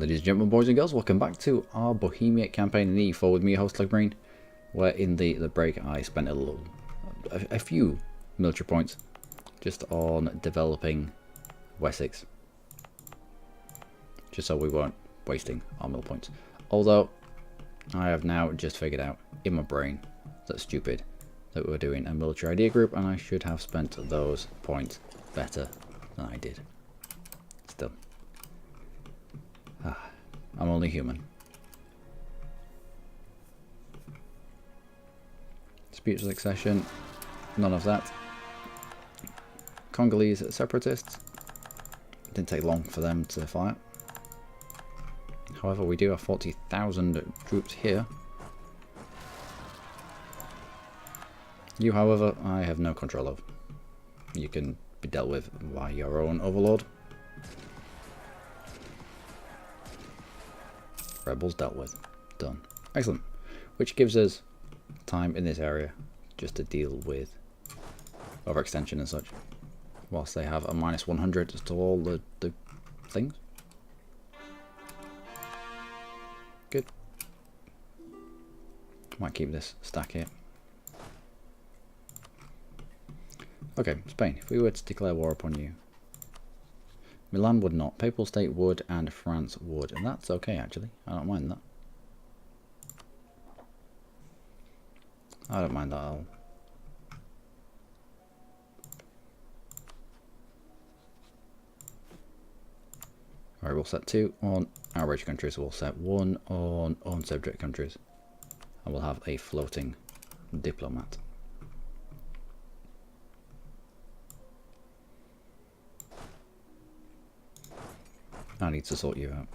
Ladies and gentlemen, boys and girls, welcome back to our Bohemia campaign in EU4 with me, your host Luckymarine, where in the break I spent a few military points just on developing Wessex, just so we weren't wasting our mill points. Although, I have now just figured out in my brain that's stupid that we're doing a military idea group, and I should have spent those points better than I did. Still. I'm only human. Dispute succession, none of that. Congolese separatists, didn't take long for them to fight. However, we do have 40,000 troops here. You, however, I have no control of. You can be dealt with by your own overlord. Rebels dealt with. Done. Excellent. Which gives us time in this area just to deal with overextension and such. Whilst they have a minus 100 to all the things. Good. Might keep this stack here. Okay, Spain. If we were to declare war upon you. Milan would not, Papal State would, and France would. And that's okay, actually. I don't mind that. I don't mind that at all. Alright, we'll set 2 on outrage countries. We'll set 1 on unsubject countries. And we'll have a floating diplomat. I need to sort you out.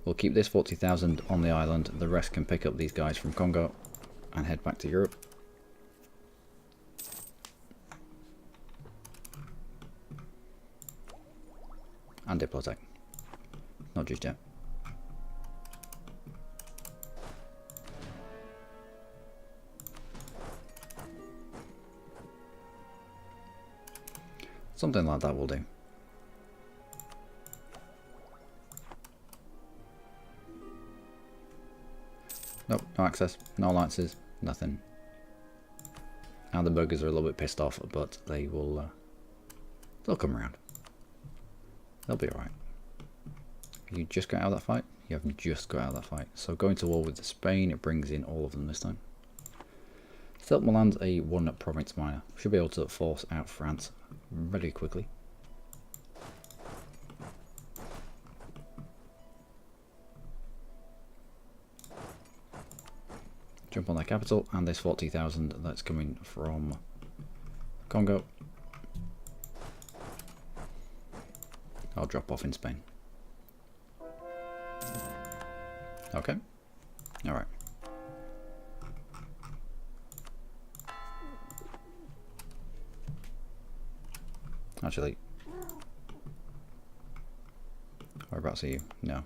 We'll keep this 40,000 on the island. The rest can pick up these guys from Congo and head back to Europe. And Diplotech. Not just yet. Something like that will do. Nope, no access, no alliances, nothing. Now the burgers are a little bit pissed off, but they will, they'll come around. They'll be alright. You just got out of that fight? You have just got out of that fight. So going to war with Spain, it brings in all of them this time. Still, Milan's a one province minor. Should be able to force out France really quickly. Jump on their capital, and this 40,000 that's coming from Congo. I'll drop off in Spain. Okay. Alright. Actually, whereabouts are you? No.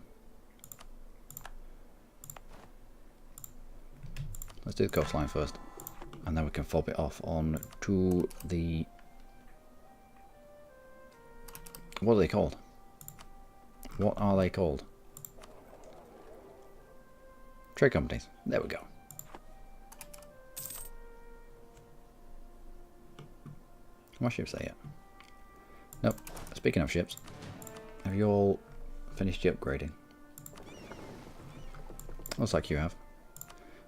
Let's do the coastline first, and then we can fob it off on to the... What are they called? What are they called? Trade companies. There we go. Are my ships there yet? Nope. Speaking of ships, have you all finished your upgrading? Looks like you have.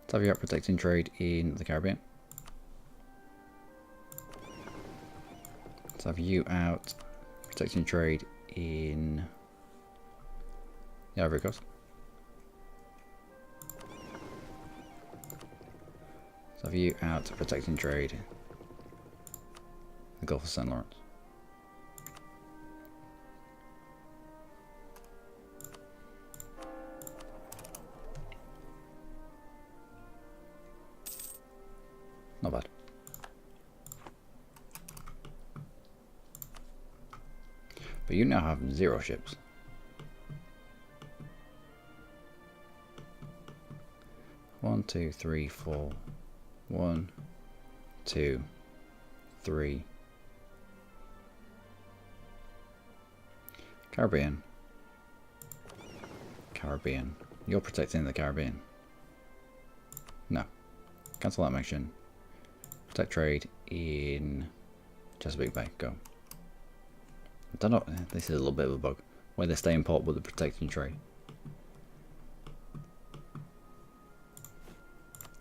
Let's have you out protecting trade in the Caribbean. Let's have you out protecting trade in the Ivory Coast. Let's have you out protecting trade in the Gulf of St. Lawrence. Not bad. But you now have 0 ships. One, two, three, four. 1, 2, 3. Caribbean. Caribbean. You're protecting the Caribbean. No. Cancel that mission. Protect trade in Chesapeake Bay. Go. I don't know. This is a little bit of a bug. Where they stay in port but they're protecting trade.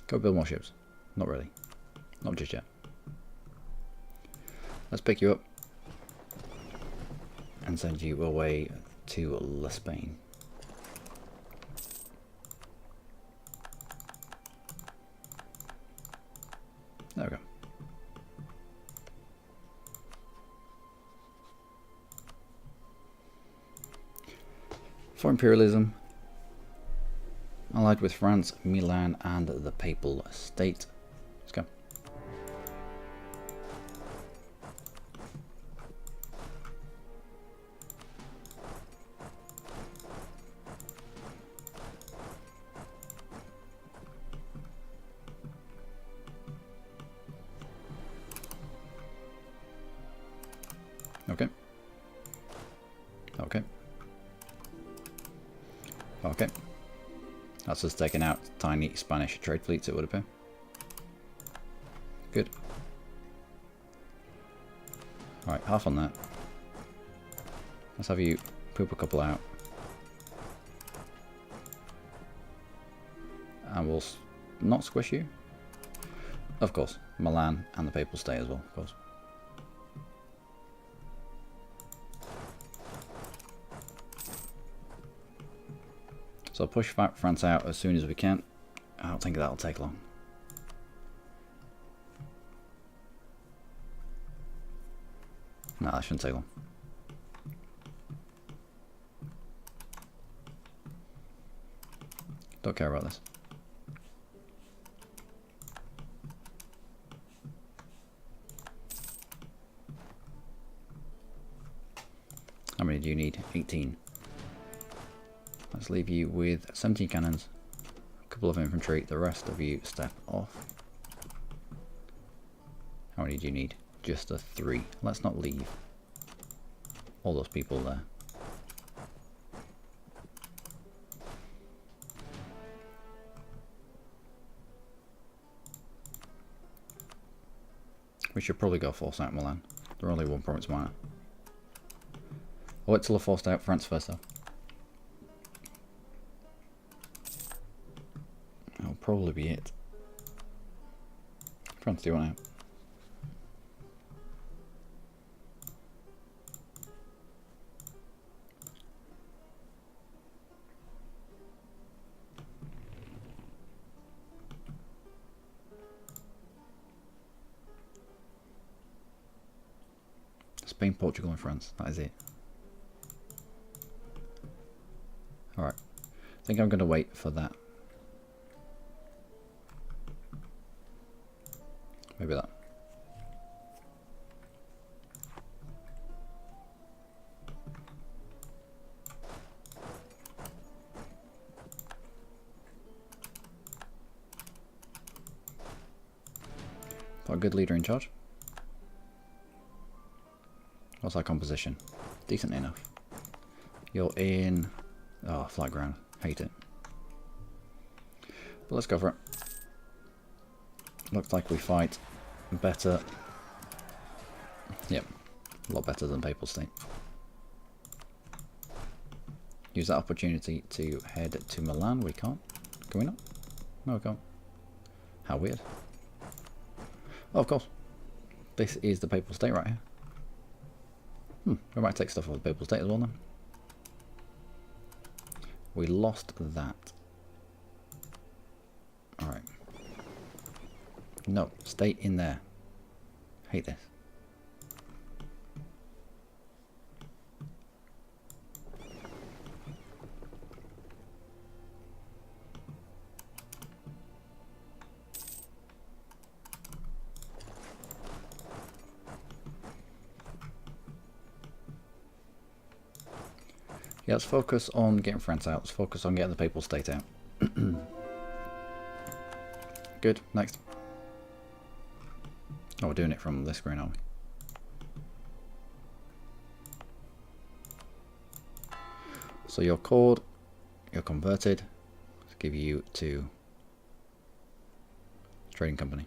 Go build more ships. Not really. Not just yet. Let's pick you up and send you away to La Spain. There we go. For imperialism, allied with France, Milan, and the Papal State. Let's go. Okay. Okay. Okay. That's us taking out tiny Spanish trade fleets, it would appear. Good. Alright, half on that. Let's have you poop a couple out. And we'll not squish you. Of course. Milan and the Papal State as well, of course. So I'll push France out as soon as we can. I don't think that'll take long. No, that shouldn't take long. Don't care about this. How many do you need? 18. Let's leave you with 17 cannons, a couple of infantry, the rest of you step off. How many do you need? Just a 3. Let's not leave all those people there. We should probably go force out Milan. They're only 1 province minor. I'll wait till I forced out France first though. That'll probably be it. France, do you want out? Spain, Portugal and France, that is it. Alright, I think I'm going to wait for that. Maybe that. Got a good leader in charge. What's our composition? Decent enough. You're in... oh, flat ground. Hate it. But let's go for it. Looks like we fight better. Yep. A lot better than Papal State. Use that opportunity to head to Milan. We can't. Can we not? No, we can't. How weird. Oh, of course. This is the Papal State right here. We might take stuff off the Papal State as well then. We lost that. Alright. No, stay in there. Hate this. Yeah, let's focus on getting France out. Let's focus on getting the Papal State out. Good, next. Oh, we're doing it from this screen, aren't we? So your chord you're converted. Let's give you to trading company.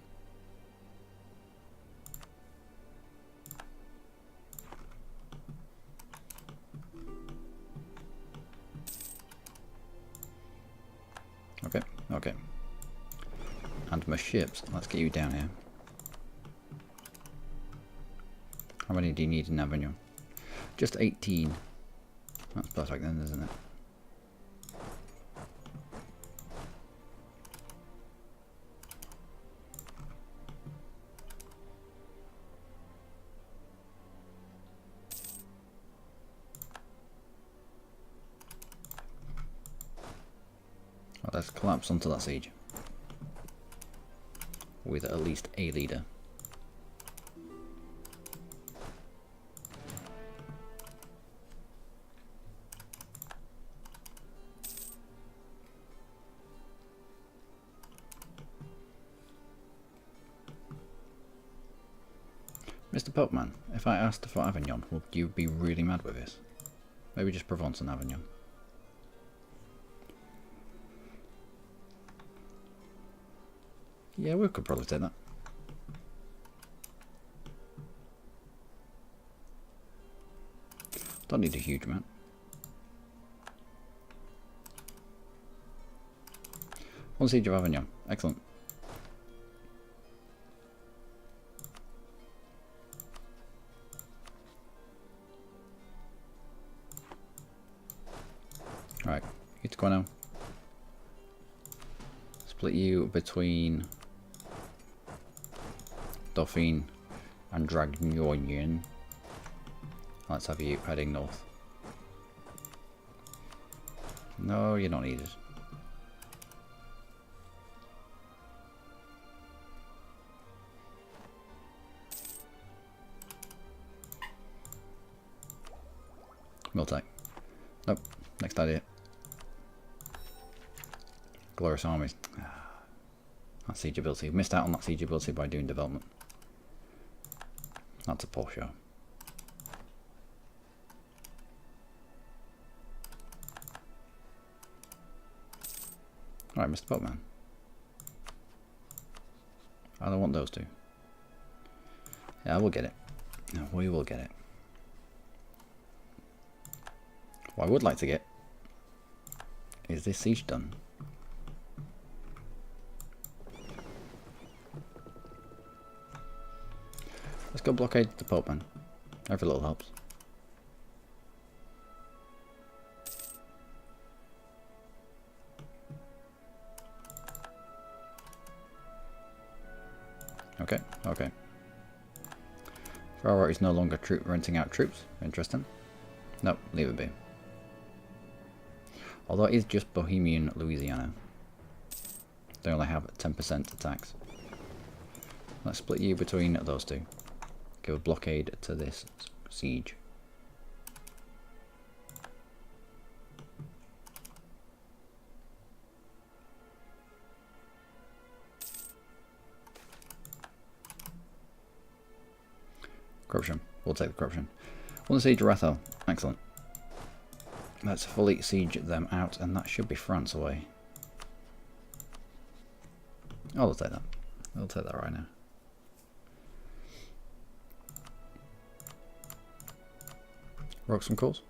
Okay, okay. And my ships. Let's get you down here. How many do you need in Avignon? Just 18. That's perfect then, isn't it? Well, let's collapse onto that siege with at least a leader. Mr. Popeman, if I asked for Avignon, would you be really mad with this? Maybe just Provence and Avignon. Yeah, we could probably take that. Don't need a huge amount. One siege of Avignon. Excellent. Right, you to go now. Split you between Dauphine and Dragnonian. Let's have you heading north. No, you're not needed. Miltech. Nope. Next idea. Glorious armies. That siege ability. Missed out on that siege ability by doing development. That's a poor show. Alright, Mr. Boatman. I don't want those two. Yeah, we'll get it. No, we will get it. What I would like to get is this siege done. Let's go blockade the Popeman. Every little helps. Okay, okay. Ferraro is no longer renting out troops. Interesting. Nope, leave it be. Although it is just Bohemian Louisiana. They only have 10% attacks. Let's split you between those two. Give a blockade to this siege. Corruption. We'll take the corruption. One siege Rathel. Excellent. Let's fully siege them out, and that should be France away. Oh, I'll take that. I'll take that right now. Rock some calls.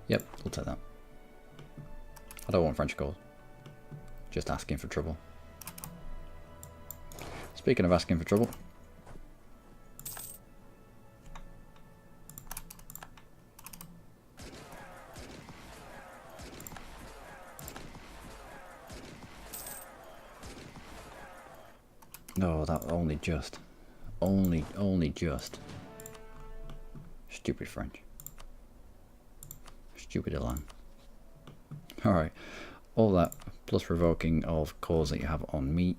Yep, I'll take that. I don't want French calls. Just asking for trouble. Speaking of asking for trouble. No, that only just. Only just. Stupid French. Stupid Elan. Alright. All that plus revoking of calls that you have on me.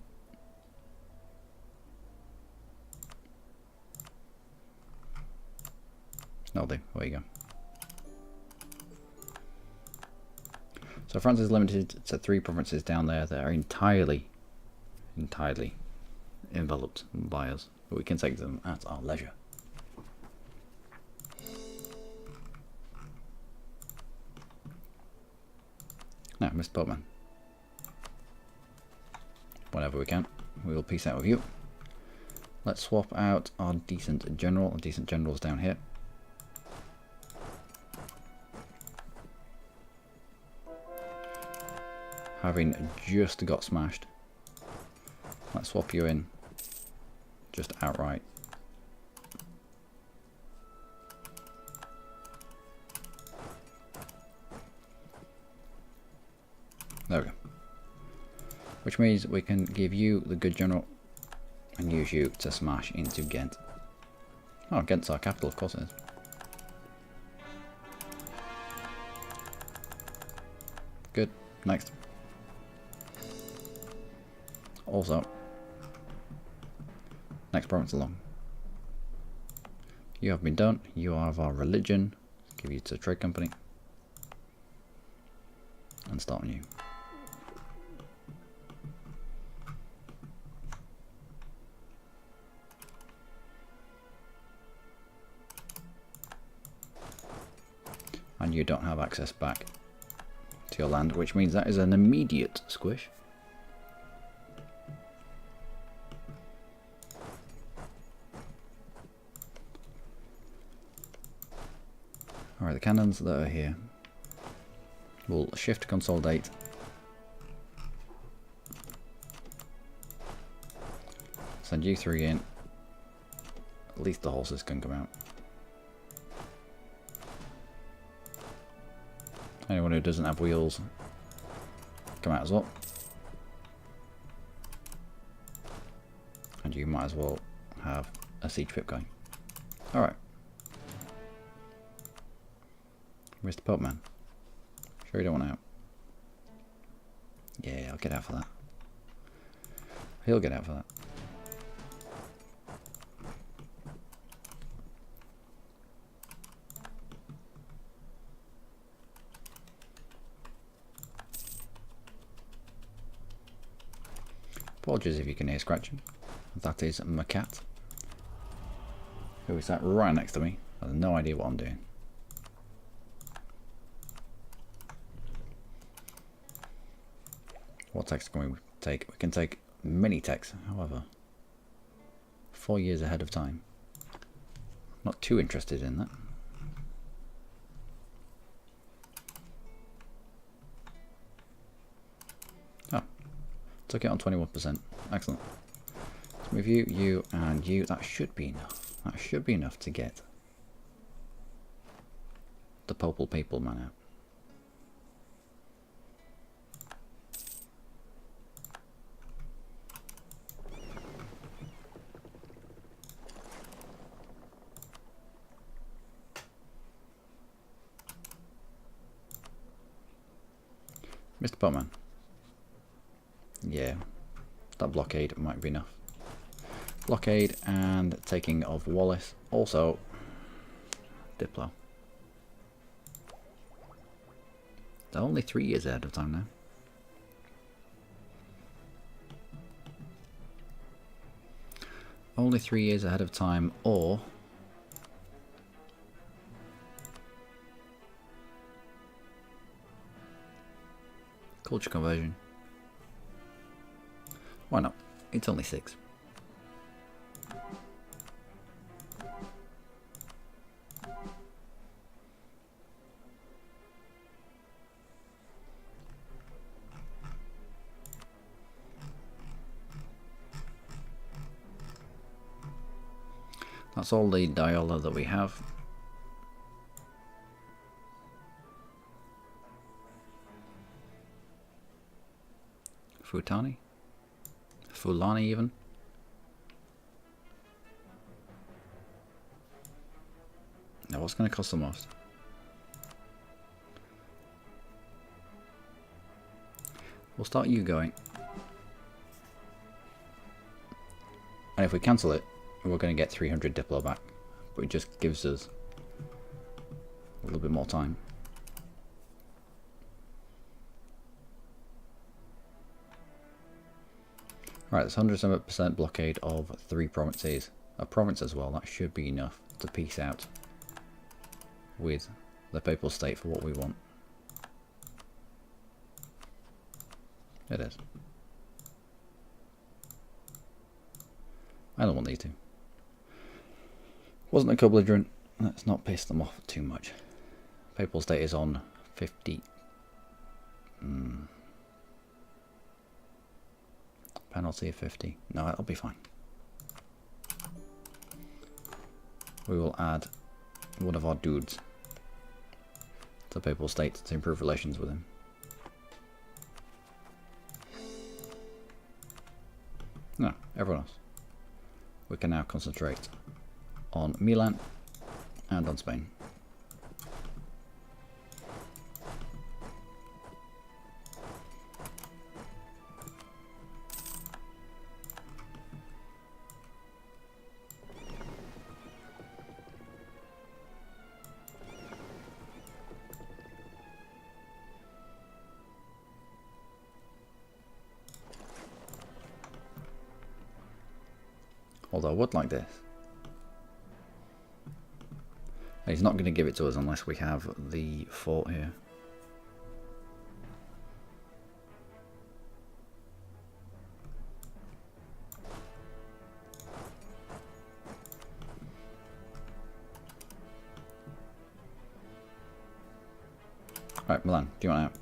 That'll do. There you go. So France is limited to 3 provinces down there that are entirely enveloped by us, but we can take them at our leisure. Now, Mr. Boatman, whenever we can, we will peace out with you. Let's swap out our decent general. Our decent general's down here. Having just got smashed. Let's swap you in just outright. There we go. Which means we can give you the good general and use you to smash into Ghent. Oh, Ghent's our capital, of course it is. Good. Next. Also, next province along. You have been done. You have our religion. Give you to trade company. And start new. And you don't have access back to your land, which means that is an immediate squish. Alright, the cannons that are here will shift to consolidate. Send you 3 in. At least the horses can come out. Anyone who doesn't have wheels, come out as well. And you might as well have a siege pip going. Alright. Mr. Boatman. Sure you don't want out? Yeah, I'll get out for that. He'll get out for that. Apologies if you can hear scratching. That is my cat, who is sat right next to me. I have no idea what I'm doing. What text can we take? We can take many texts, however. 4 years ahead of time. Not too interested in that. Oh, took it on 21%. Excellent. Let's move you, you, and you. That should be enough. That should be enough to get the Popal People man out. Mr. Boatman. Yeah, that blockade might be enough. Blockade and taking of Wallace. Also, Diplo. They're only 3 years ahead of time now. Only 3 years ahead of time, or culture conversion. Why not? It's only 6. That's all the Diola that we have. Futani? Fulani even? Now what's going to cost the most? We'll start you going. And if we cancel it, we're going to get 300 Diplo back. But it just gives us a little bit more time. Right, there's 107% blockade of 3 provinces. A province as well, that should be enough to peace out with the Papal State for what we want. It is. I don't want these two. Wasn't a co-belligerent. Let's not piss them off too much. Papal State is on 50. Penalty of 50. No, that'll be fine. We will add one of our dudes to Papal State to improve relations with him. No, everyone else. We can now concentrate on Milan and on Spain. Although I would like this. He's not going to give it to us unless we have the fort here. Right, Milan, do you want out?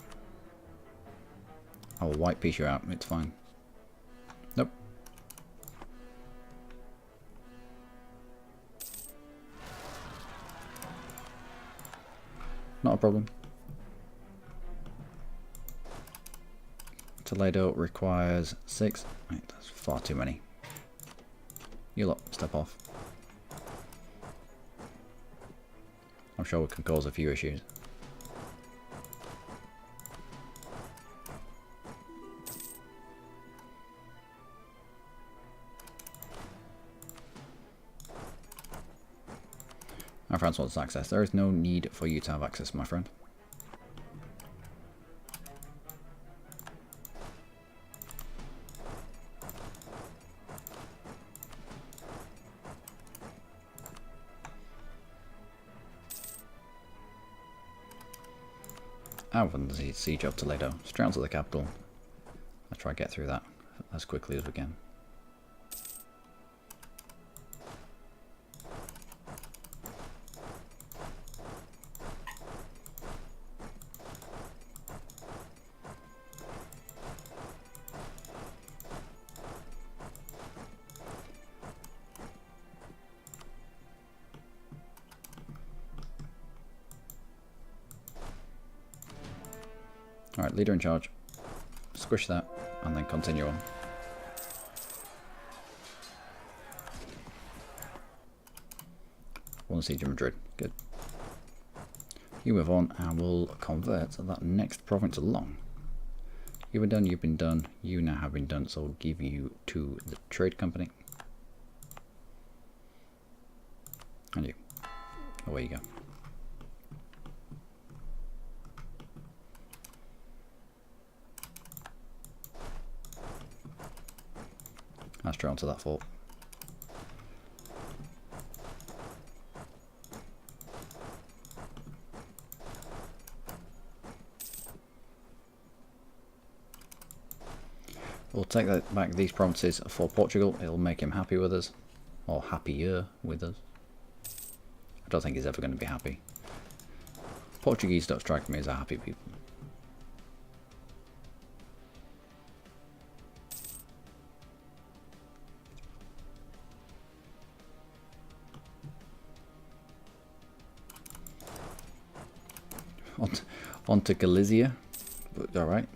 I will white piece you out, it's fine. Nope. Not a problem. Toledo requires 6. Right, that's far too many. You lot, step off. I'm sure we can cause a few issues. Now France wants access. There is no need for you to have access, my friend. Out of the siege of Toledo. Straight on to the capital. Let's try to get through that as quickly as we can. Alright, leader in charge. Squish that, and then continue on. One siege of Madrid. Good. You move on, and we'll convert that next province along. You've been done, you've been done, you now have been done, so we'll give you to the trade company. And you. Away you go. Let's try onto that fort. We'll take that back these provinces for Portugal. It'll make him happy with us, or happier with us. I don't think he's ever going to be happy. Portuguese don't strike me as a happy people. On to Galicia, but alright.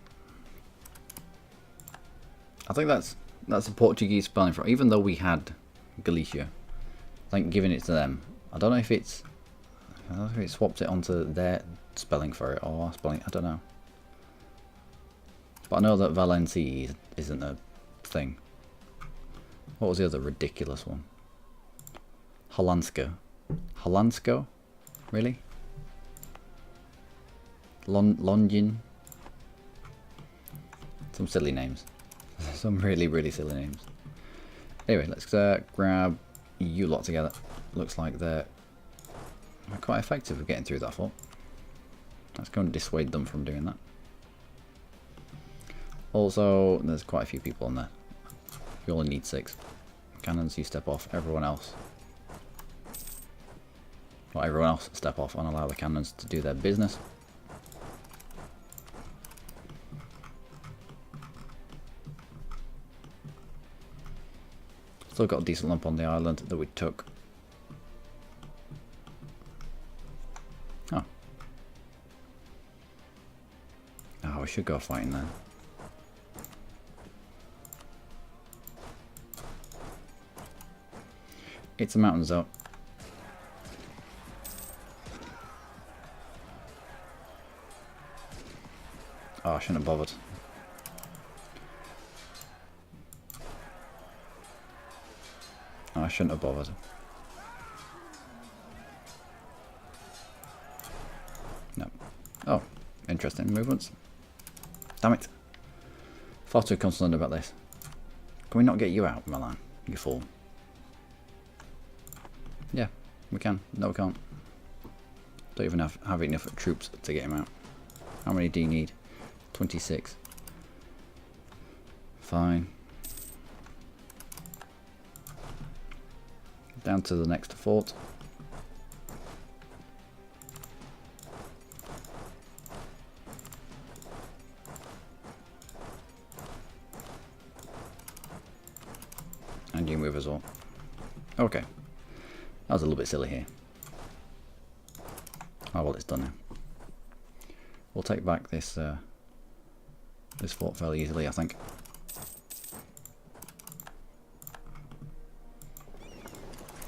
I think that's a Portuguese spelling for it, even though we had Galicia. I think giving it to them. I don't know if it swapped it onto their spelling for it or our spelling. I don't know. But I know that Valencia isn't a thing. What was the other ridiculous one? Holandsko. Holandsko? Really? Longin. Some silly names. Some really, really silly names. Anyway, let's grab you lot together. Looks like they're quite effective at getting through that fort. Let's go and dissuade them from doing that. Also, there's quite a few people on there. We only need 6. Cannons, you step off. Everyone else. Well, everyone else step off and allow the cannons to do their business. Still got a decent lump on the island that we took. Oh. Oh, we should go fighting then. It's a mountain zone. Oh, I shouldn't have bothered. Oh, I shouldn't have bothered. No. Oh, interesting movements. Damn it. Far too concerned about this. Can we not get you out, Milan? You fool. Yeah, we can. No, we can't. Don't even have enough troops to get him out. How many do you need? 26. Fine. Down to the next fort. And you move as well. Okay. That was a little bit silly here. Oh well, it's done now. We'll take back this this fort fairly easily, I think.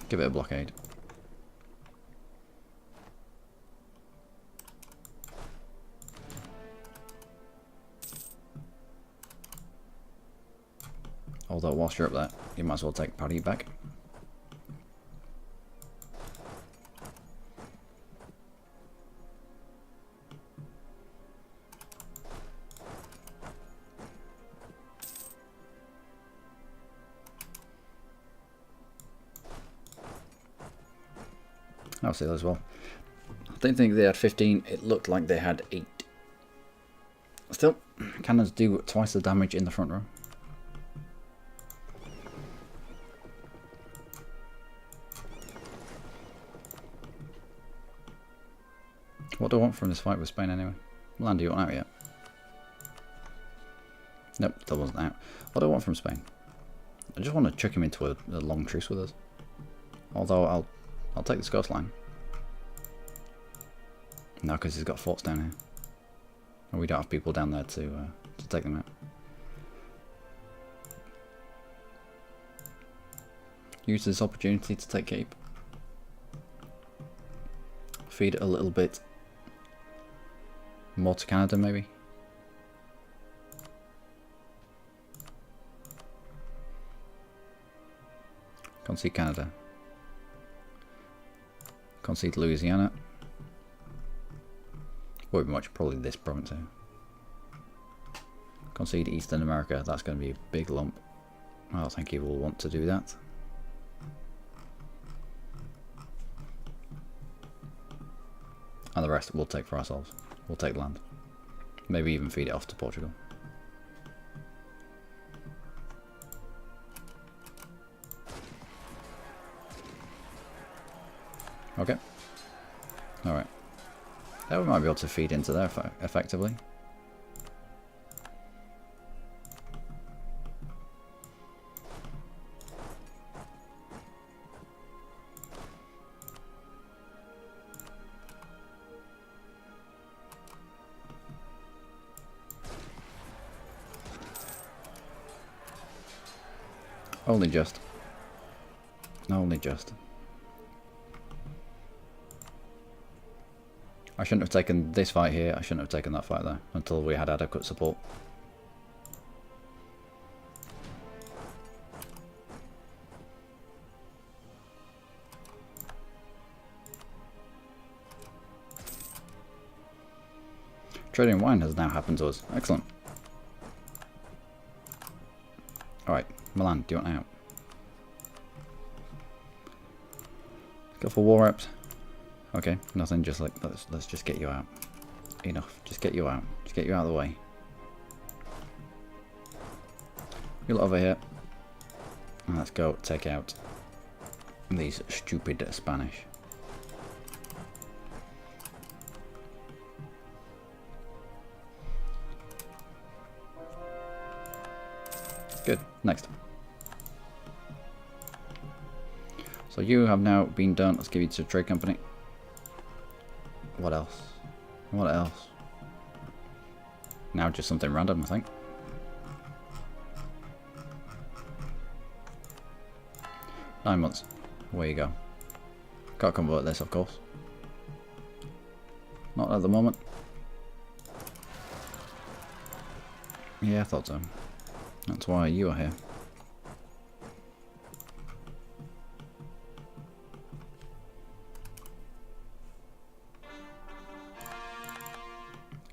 Give it a blockade. Although whilst you're up there, you might as well take Paddy back. I'll say that as well. I don't think they had 15, it looked like they had 8. Still, cannons do twice the damage in the front row. What do I want from this fight with Spain anyway? Land, you want out yet? Nope, still wasn't out. What do I want from Spain? I just want to chuck him into a long truce with us. Although I'll take this coastline. No, because he's got forts down here. And we don't have people down there to take them out. Use this opportunity to take Cape. Feed it a little bit more to Canada, maybe. Concede Canada. Concede Louisiana. Won't be much, probably this province here. Concede Eastern America, that's going to be a big lump. I don't think he will want to do that. And the rest we'll take for ourselves. We'll take land. Maybe even feed it off to Portugal. Okay. Alright. Now we might be able to feed into there effectively. Only just. Only just. I shouldn't have taken this fight here, I shouldn't have taken that fight there, until we had adequate support. Trading wine has now happened to us. Excellent. Alright, Milan, do you want out? Go for war reps. Okay, nothing, just like, let's just get you out. Enough, just get you out. Just get you out of the way. You lot over here. And let's go take out these stupid Spanish. Good, next. So you have now been done. Let's give you to a trade company. What else? What else? Now just something random, I think. Nine months. Away you go. Can't convert this, of course. Not at the moment. Yeah, I thought so. That's why you are here.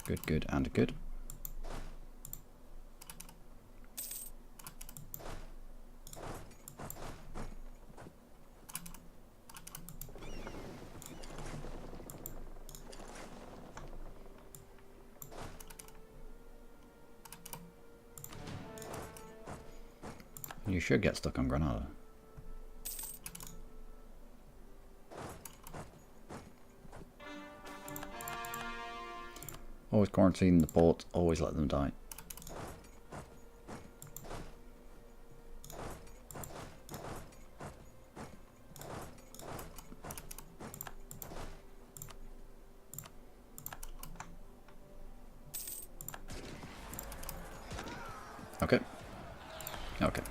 Good, good, and good. You should get stuck on Granada. Always quarantine the port, always let them die. Okay. Okay.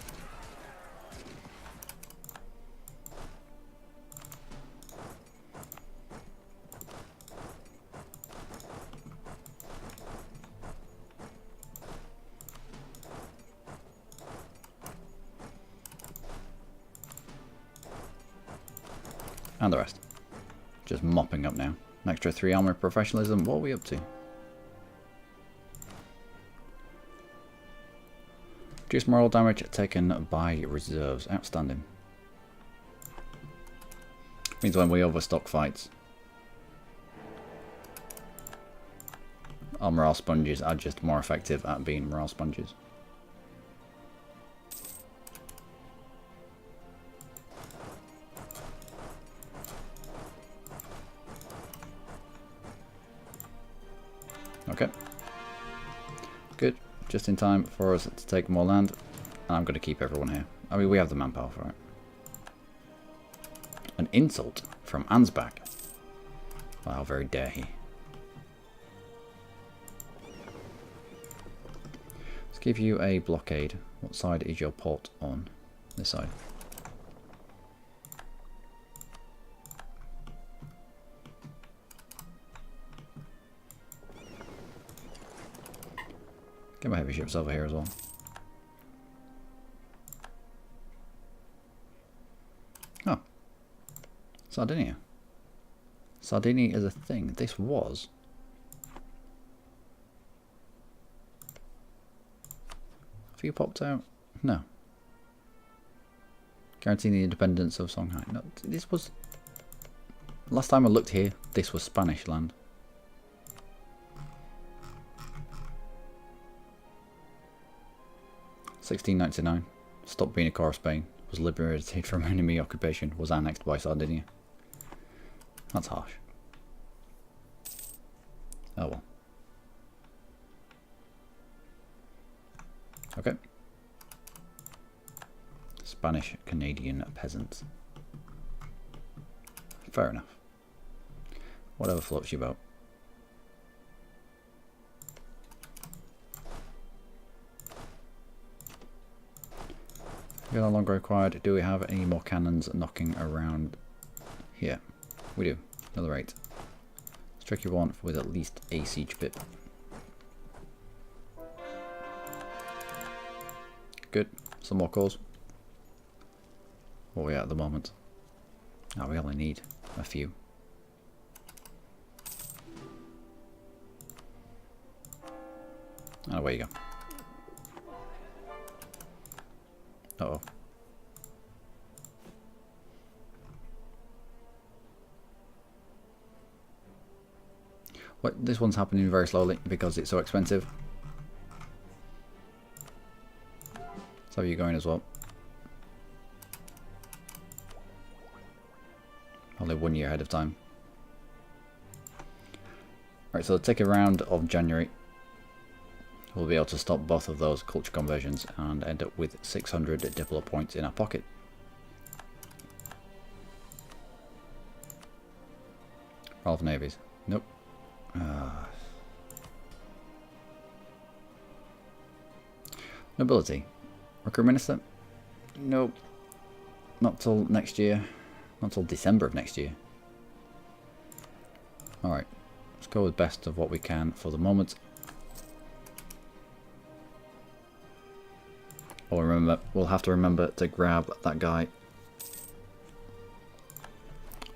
And the rest. Just mopping up now. An extra 3 armor professionalism. What are we up to? Reduce moral damage taken by reserves. Outstanding. Means when we overstock fights, our morale sponges are just more effective at being morale sponges. Okay. Good. Just in time for us to take more land. And I'm going to keep everyone here. I mean, we have the manpower for it. An insult from Ansbach. Wow, how very dare he. Let's give you a blockade. What side is your port on? This side. Get my heavy ships over here as well. Oh. Sardinia. Sardinia is a thing. This was. Have you popped out? No. Guaranteeing the independence of Songhai. No, this was. Last time I looked here, this was Spanish land. 1699, stopped being a core of Spain, was liberated from enemy occupation, was annexed by Sardinia. That's harsh. Oh well. Okay. Spanish-Canadian peasants. Fair enough. Whatever floats your boat. You're no longer required. Do we have any more cannons knocking around here? We do. Another 8. Let's check you one with at least a siege pit. Good. Some more cores. What are we at the moment? Oh, we only need a few. And away you go. Uh-oh. Well, this one's happening very slowly because it's so expensive. So you're going as well. Only 1 year ahead of time. Right, so take a round of January. We'll be able to stop both of those culture conversions and end up with 600 Diplo points in our pocket. Ralph Navies. Nope. Nobility. Recruit Minister? Nope. Not till next year. Not till December of next year. Alright. Let's go with best of what we can for the moment. We'll have to remember to grab that guy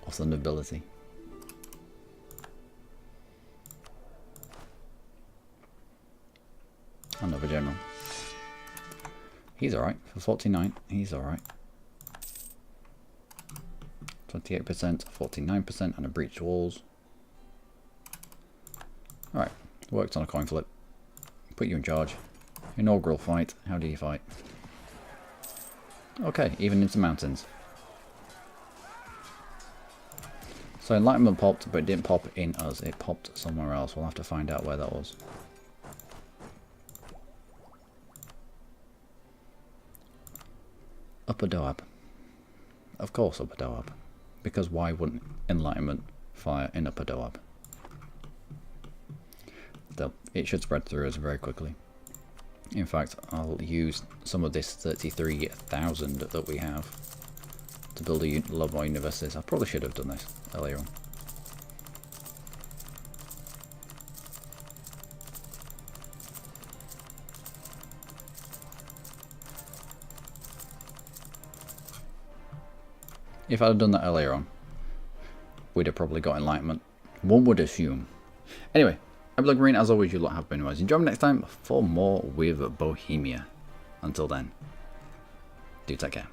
off the nobility. Another general. He's alright. For 49, he's alright. 28%, 49%, and a breached walls. Alright, worked on a coin flip. Put you in charge. Inaugural fight. How do you fight? Okay, even into mountains. So Enlightenment popped, but it didn't pop in us. It popped somewhere else. We'll have to find out where that was. Upper Doab. Of course Upper Doab. Because why wouldn't Enlightenment fire in Upper Doab? It should spread through us very quickly. In fact, I'll use some of this 33,000 that we have to build a lot more universities. I probably should have done this earlier on. If I'd have done that earlier on, we'd have probably got Enlightenment. One would assume. Anyway, I'm Luckymarine. As always, you lot have been wise. Enjoy me next time for more with Bohemia. Until then, do take care.